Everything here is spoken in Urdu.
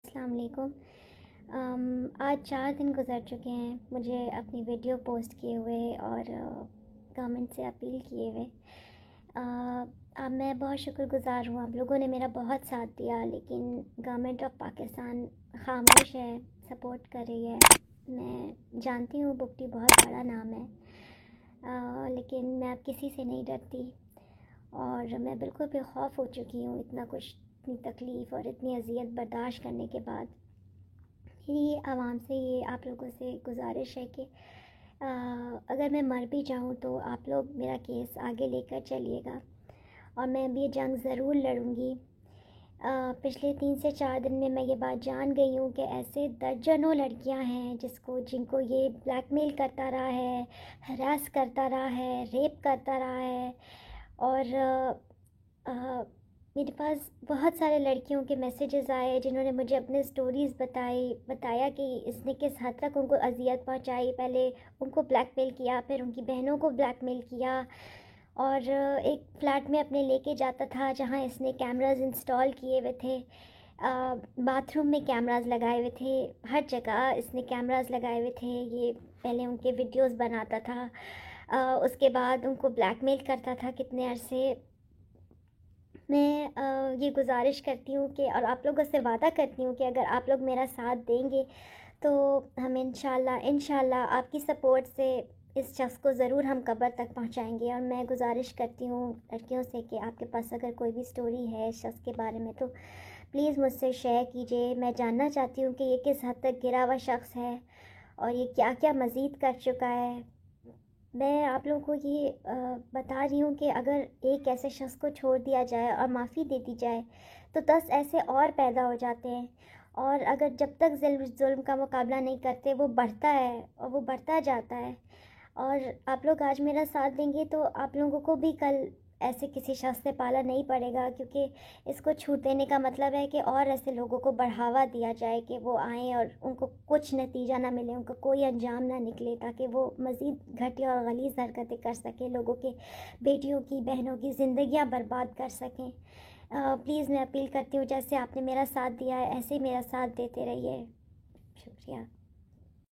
السلام علیکم۔ آج 4 دن گزر چکے ہیں مجھے اپنی ویڈیو پوسٹ کیے ہوئے اور گورنمنٹ سے اپیل کیے ہوئے۔ اب میں بہت شکر گزار ہوں، آپ لوگوں نے میرا بہت ساتھ دیا، لیکن گورنمنٹ آف پاکستان خاموش ہے، سپورٹ کر رہی ہے۔ میں جانتی ہوں بگٹی بہت بڑا نام ہے، لیکن میں اب کسی سے نہیں ڈرتی اور میں بالکل بے خوف ہو چکی ہوں اتنا کچھ، اتنی تکلیف اور اتنی اذیت برداشت کرنے کے بعد۔ میری عوام سے یہ آپ لوگوں سے گزارش ہے کہ اگر میں مر بھی جاؤں تو آپ لوگ میرا کیس آگے لے کر چلیے گا، اور میں اب یہ جنگ ضرور لڑوں گی۔ پچھلے 3 سے 4 دن میں یہ بات جان گئی ہوں کہ ایسے درجنوں لڑکیاں ہیں جن کو یہ بلیک میل کرتا رہا ہے، ہراس کرتا رہا ہے، ریپ کرتا رہا ہے، اور میرے پاس بہت سارے لڑکیوں کے میسیجز آئے جنہوں نے مجھے اپنے سٹوریز بتایا کہ اس نے کس حد تک ان کو اذیت پہنچائی۔ پہلے ان کو بلیک میل کیا، پھر ان کی بہنوں کو بلیک میل کیا، اور ایک فلیٹ میں اپنے لے کے جاتا تھا جہاں اس نے کیمراز انسٹال کیے ہوئے تھے، باتھ روم میں کیمراز لگائے ہوئے تھے، ہر جگہ اس نے کیمراز لگائے ہوئے تھے۔ یہ پہلے ان کے ویڈیوز بناتا تھا، اس کے بعد ان کو بلیک میل کرتا تھا کتنے عرصے۔ میں یہ گزارش کرتی ہوں کہ، اور آپ لوگوں سے وعدہ کرتی ہوں کہ اگر آپ لوگ میرا ساتھ دیں گے تو ہم انشاءاللہ آپ کی سپورٹ سے اس شخص کو ضرور ہم قبر تک پہنچائیں گے۔ اور میں گزارش کرتی ہوں لڑکیوں سے کہ آپ کے پاس اگر کوئی بھی سٹوری ہے اس شخص کے بارے میں تو پلیز مجھ سے شیئر کیجیے۔ میں جاننا چاہتی ہوں کہ یہ کس حد تک گرا ہوا شخص ہے اور یہ کیا کیا مزید کر چکا ہے۔ میں آپ لوگوں کو یہ بتا رہی ہوں کہ اگر ایک ایسے شخص کو چھوڑ دیا جائے اور معافی دے دی جائے تو 10 ایسے اور پیدا ہو جاتے ہیں، اور اگر جب تک ظلم کا مقابلہ نہیں کرتے وہ بڑھتا ہے اور وہ بڑھتا جاتا ہے۔ اور آپ لوگ آج میرا ساتھ دیں گے تو آپ لوگوں کو بھی کل ایسے کسی شخص سے پالا نہیں پڑے گا، کیونکہ اس کو چھوٹ دینے کا مطلب ہے کہ اور ایسے لوگوں کو بڑھاوا دیا جائے کہ وہ آئیں اور ان کو کچھ نتیجہ نہ ملے، ان کو کوئی انجام نہ نکلے، تاکہ وہ مزید گھٹیا اور غلیظ حرکتیں کر سکیں، لوگوں کے بیٹیوں کی بہنوں کی زندگیاں برباد کر سکیں۔ پلیز میں اپیل کرتی ہوں جیسے آپ نے میرا ساتھ دیا ہے ایسے ہی میرا ساتھ دیتے رہیے۔ شکریہ۔